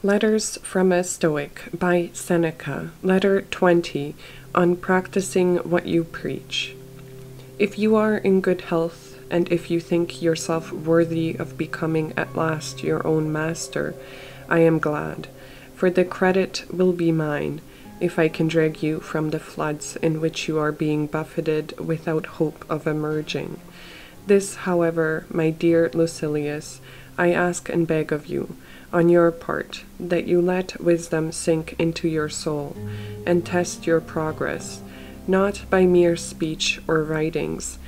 Letters from a Stoic by Seneca, Letter 20, on practicing what you preach. If you are in good health, and if you think yourself worthy of becoming at last your own master, I am glad, for the credit will be mine, if I can drag you from the floods in which you are being buffeted without hope of emerging. This, however, my dear Lucilius, I ask and beg of you, on your part, that you let wisdom sink into your soul, and test your progress, not by mere speech or writings,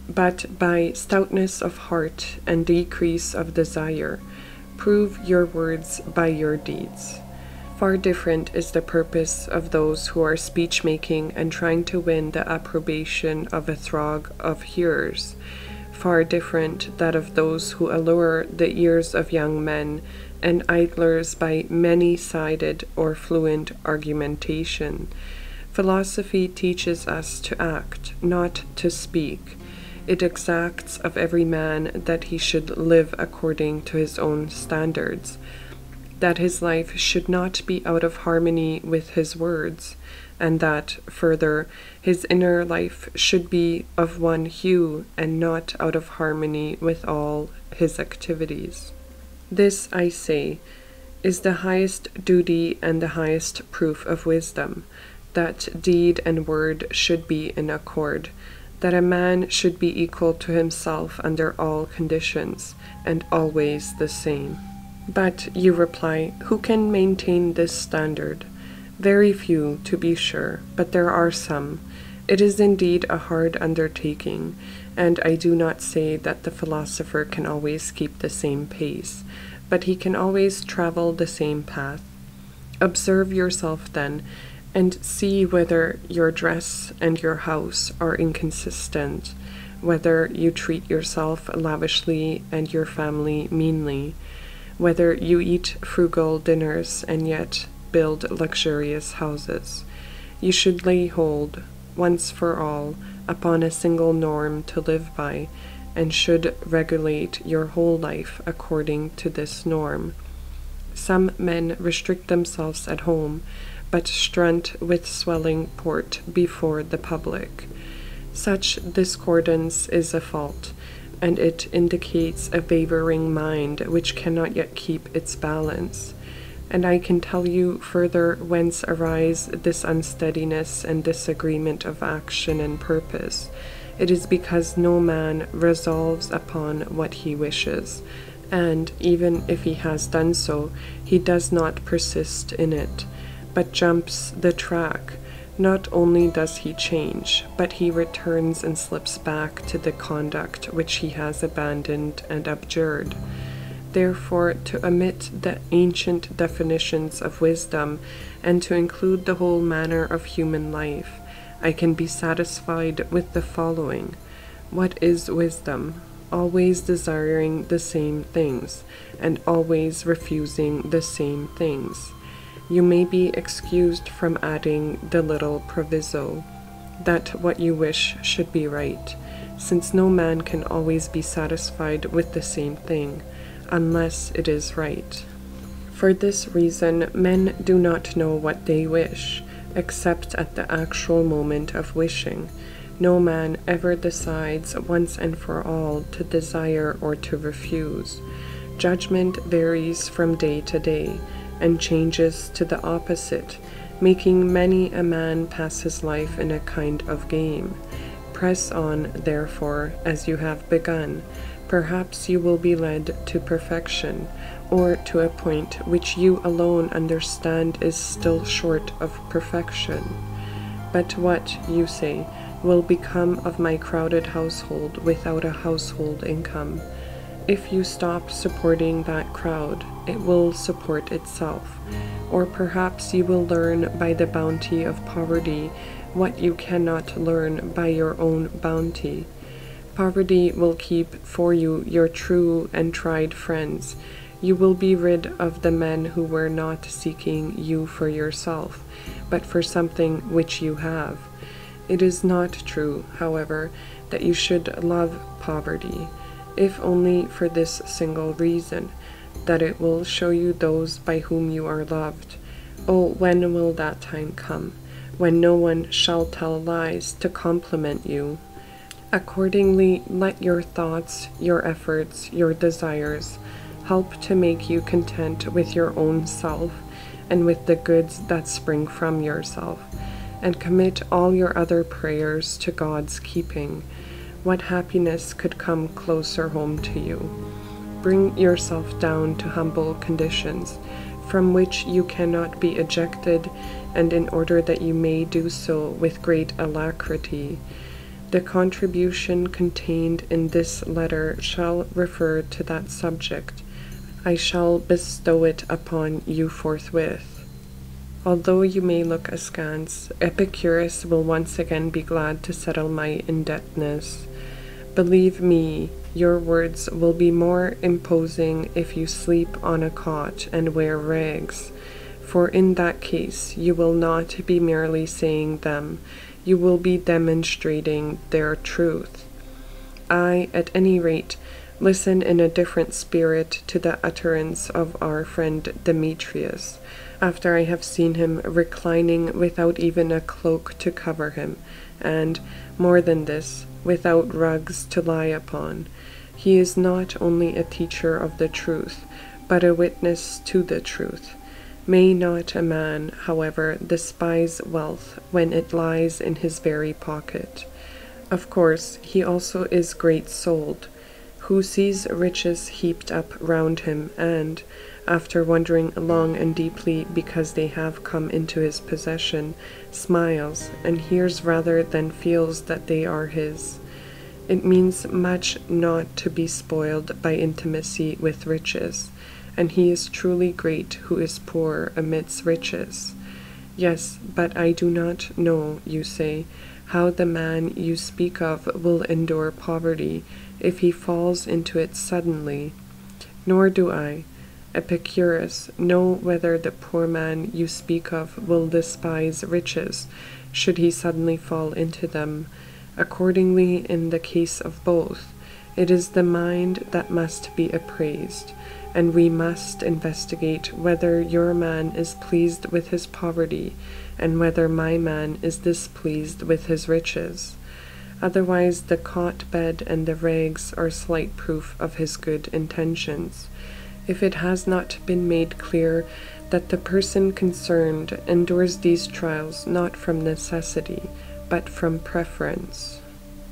but by stoutness of heart and decrease of desire. Prove your words by your deeds. Far different is the purpose of those who are speech-making and trying to win the approbation of a throng of hearers. Far different that of those who allure the ears of young men and idlers by many-sided or fluent argumentation. Philosophy teaches us to act, not to speak. It exacts of every man that he should live according to his own standards, that his life should not be out of harmony with his words, and that, further, his inner life should be of one hue and not out of harmony with all his activities. This, I say, is the highest duty and the highest proof of wisdom, that deed and word should be in accord, that a man should be equal to himself under all conditions, and always the same. But, you reply, who can maintain this standard? Very few, to be sure, but there are some. It is indeed a hard undertaking, and I do not say that the philosopher can always keep the same pace, but he can always travel the same path. Observe yourself, then, and see whether your dress and your house are inconsistent, whether you treat yourself lavishly and your family meanly, whether you eat frugal dinners and yet build luxurious houses. You should lay hold, once for all, upon a single norm to live by, and should regulate your whole life according to this norm. Some men restrict themselves at home, but strunt with swelling port before the public. Such discordance is a fault, and it indicates a wavering mind which cannot yet keep its balance. And I can tell you further whence arise this unsteadiness and disagreement of action and purpose. It is because no man resolves upon what he wishes, and even if he has done so, he does not persist in it, but jumps the track. Not only does he change, but he returns and slips back to the conduct which he has abandoned and abjured. Therefore, to omit the ancient definitions of wisdom, and to include the whole manner of human life, I can be satisfied with the following. What is wisdom? Always desiring the same things, and always refusing the same things. You may be excused from adding the little proviso, that what you wish should be right, since no man can always be satisfied with the same thing, unless it is right. For this reason, men do not know what they wish, except at the actual moment of wishing. No man ever decides once and for all to desire or to refuse. Judgment varies from day to day, and changes to the opposite, making many a man pass his life in a kind of game. Press on, therefore, as you have begun. Perhaps you will be led to perfection, or to a point which you alone understand is still short of perfection. But what, you say, will become of my crowded household without a household income? If you stop supporting that crowd, it will support itself. Or perhaps you will learn by the bounty of poverty what you cannot learn by your own bounty. Poverty will keep for you your true and tried friends. You will be rid of the men who were not seeking you for yourself, but for something which you have. It is not true, however, that you should love poverty, if only for this single reason, that it will show you those by whom you are loved. Oh, when will that time come, when no one shall tell lies to compliment you? Accordingly, let your thoughts, your efforts, your desires help to make you content with your own self and with the goods that spring from yourself, and commit all your other prayers to God's keeping. What happiness could come closer home to you? Bring yourself down to humble conditions, from which you cannot be ejected, and in order that you may do so with great alacrity, the contribution contained in this letter shall refer to that subject. I shall bestow it upon you forthwith. Although you may look askance, Epicurus will once again be glad to settle my indebtedness. Believe me, your words will be more imposing if you sleep on a cot and wear rags, for in that case you will not be merely saying them, you will be demonstrating their truth. I, at any rate, listen in a different spirit to the utterance of our friend Demetrius, after I have seen him reclining without even a cloak to cover him, and, more than this, without rugs to lie upon. He is not only a teacher of the truth, but a witness to the truth. May not a man, however, despise wealth when it lies in his very pocket. Of course, he also is great-souled, who sees riches heaped up round him, and, after wondering long and deeply because they have come into his possession, smiles, and hears rather than feels that they are his. It means much not to be spoiled by intimacy with riches, and he is truly great who is poor amidst riches. Yes, but I do not know, you say, how the man you speak of will endure poverty if he falls into it suddenly. Nor do I, Epicurus, know whether the poor man you speak of will despise riches, should he suddenly fall into them. Accordingly, in the case of both, it is the mind that must be appraised, and we must investigate whether your man is pleased with his poverty, and whether my man is displeased with his riches. Otherwise the cot-bed and the rags are slight proof of his good intentions, if it has not been made clear that the person concerned endures these trials not from necessity, but from preference.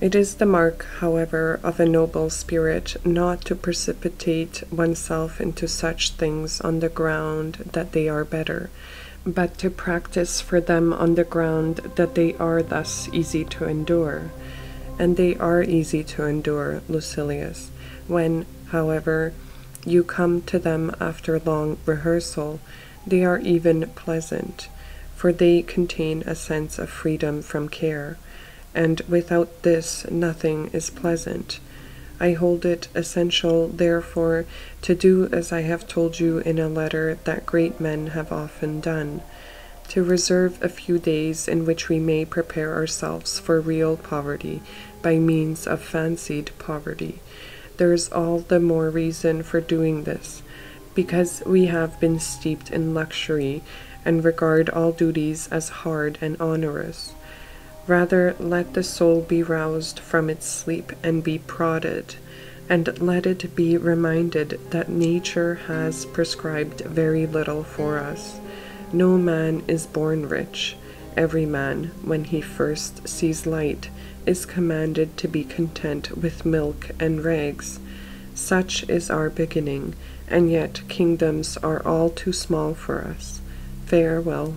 It is the mark, however, of a noble spirit not to precipitate oneself into such things on the ground that they are better, but to practice for them on the ground that they are thus easy to endure. And they are easy to endure, Lucilius, when, however, you come to them after long rehearsal. They are even pleasant, for they contain a sense of freedom from care, and without this nothing is pleasant. I hold it essential, therefore, to do as I have told you in a letter that great men have often done, to reserve a few days in which we may prepare ourselves for real poverty by means of fancied poverty. There is all the more reason for doing this, because we have been steeped in luxury, and regard all duties as hard and onerous. Rather let the soul be roused from its sleep and be prodded, and let it be reminded that nature has prescribed very little for us. No man is born rich. Every man, when he first sees light, is commanded to be content with milk and rags. Such is our beginning, and yet kingdoms are all too small for us. Farewell.